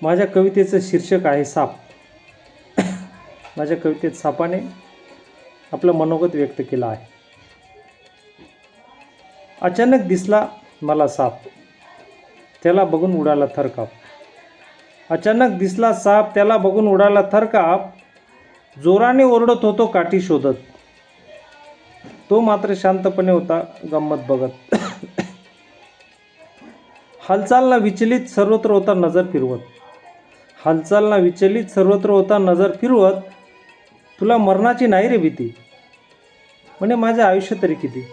माझ्या कवितेचं शीर्षक आहे साप. माझ्या कवितेत सापाने आपलं मनोगत व्यक्त केलं आहे. अचानक दिसला मला साप, त्याला बघून उडाला थरकाप. अचानक दिसला साप, त्याला बघून उडाला थरकाप. जोराने ओरडत होतो काठी शोधत, तो मात्र शांतपणे होता गंमत बघत. हालचालना विचलित सर्वत्र होता नजर फिरवत. हालचालना विचलित सर्वत्र होता नजर फिरवत. तुला मरणाची नाही रे भीती, म्हणे माझे आयुष्य तरी किती.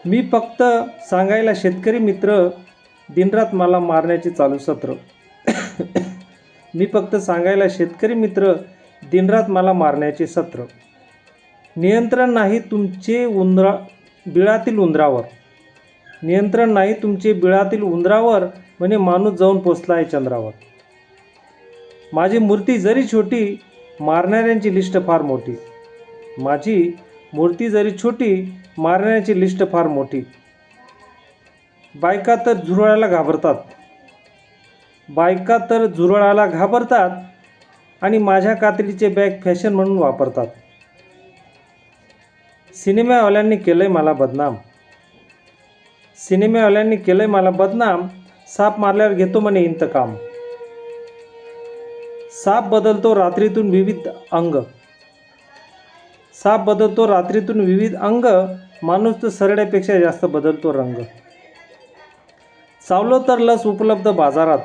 मी फक्त सांगायला शेतकरी मित्र, दिनरात मला मारण्याचे चालू सत्र. मी फक्त सांगायला शेतकरी मित्र, दिनरात मला मारण्याचे सत्र. नियंत्रण नाही तुमचे बिळातील उंदरावर. नियंत्रण नाही तुमचे बिळातील उंदरावर, म्हणे माणूस जाऊन पोचला आहे चंद्रावर. माझी मूर्ती जरी छोटी, मारणाऱ्यांची लिस्ट फार मोठी. माझी मूर्ती जरी छोटी, मारण्याची लिस्ट फार मोठी. बायका तर झुरळाला घाबरतात. बायका तर झुरळाला घाबरतात आणि माझ्या कातडीचे बॅग फॅशन म्हणून वापरतात. सिनेमावाल्यांनी केलंय मला बदनाम. सिनेमावाल्यांनी केलंय मला बदनाम. साप मारल्यावर घेतो म्हणे इंतकाम. साप बदलतो रात्रीतून विविध अंग. साप बदलतो रात्रीतून विविध अंग. माणूस तर सरड्यापेक्षा जास्त बदलतो रंग. चावलो तर लस उपलब्ध बाजारात.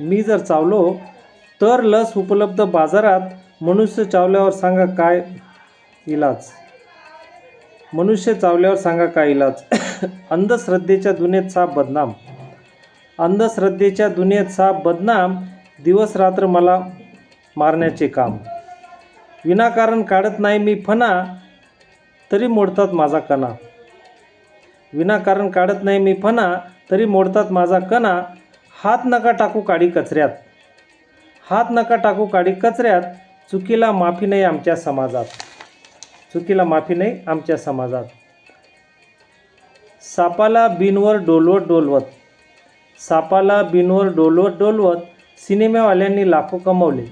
मी जर चावलो तर लस उपलब्ध बाजारात. मनुष्य चावल्यावर सांगा काय इलाज. मनुष्य चावल्यावर सांगा काय इलाज. अंधश्रद्धेच्या दुनियेत साप बदनाम. अंधश्रद्धेच्या दुनियेत साप बदनाम. दिवस रात्र मला मारण्याचे काम. विनाकारण काढत नाही मी फणा, तरी मोडतात माझा कणा. विनाकारण काढत नाही मी फणा, तरी मोडतात माझा कणा. हात नका टाकू काडी कचऱ्यात. हात नका टाकू काडी कचऱ्यात. चुकीला माफी नाही आमच्या समाजात. चुकीला माफी नाही आमच्या समाजात. सापाला बिनवर डोलवत डोलवत. सापाला बिनवर डोलवत डोलवत. सिनेमावाल्यांनी लाखो कमवले.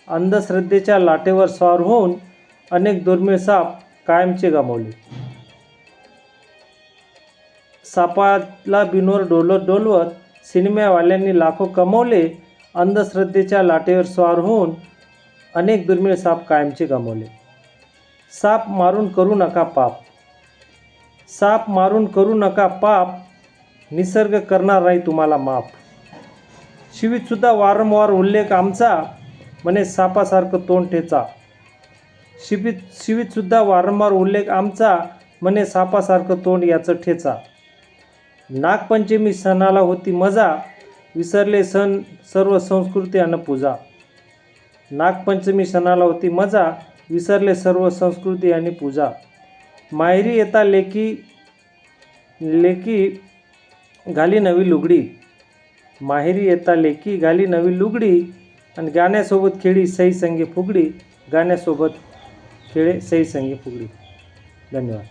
अंधश्रद्धेच्या लाटेवर स्वार होऊन अनेक दुर्मिळ साप कायमचे गमावले. सापाला बिनवर डोलवत डोलवत. सिनेमावाल्यांनी लाखो कमवले. अंधश्रद्धेच्या लाटेवर स्वार होऊन अनेक दुर्मिळ साप कायमचे गमावले. साप मारून करू नका पाप. साप मारून करू नका पाप. निसर्ग करणार नाही तुम्हाला माफ. शिवीतसुद्धा वारंवार उल्लेख आमचा, म्हणे सापासारखं तोंड ठेचा. शिवीतसुद्धा वारंवार उल्लेख आमचा, म्हणे सापासारखं तोंड याचं ठेचा. नागपंचमी सणाला होती मजा, विसरले सण सर्व संस्कृती अन पूजा. नागपंचमी सणाला होती मजा, विसरले सर्व संस्कृती आणि पूजा. माहेरी येता लेकी घाली नवी लुगडी. माहेरी येता लेकी घाली नवी लुगडी. आणि गाण्यासोबत खेळी सई संगे फुगडी. गाण्यासोबत खेळे सई संगे फुगडी. धन्यवाद.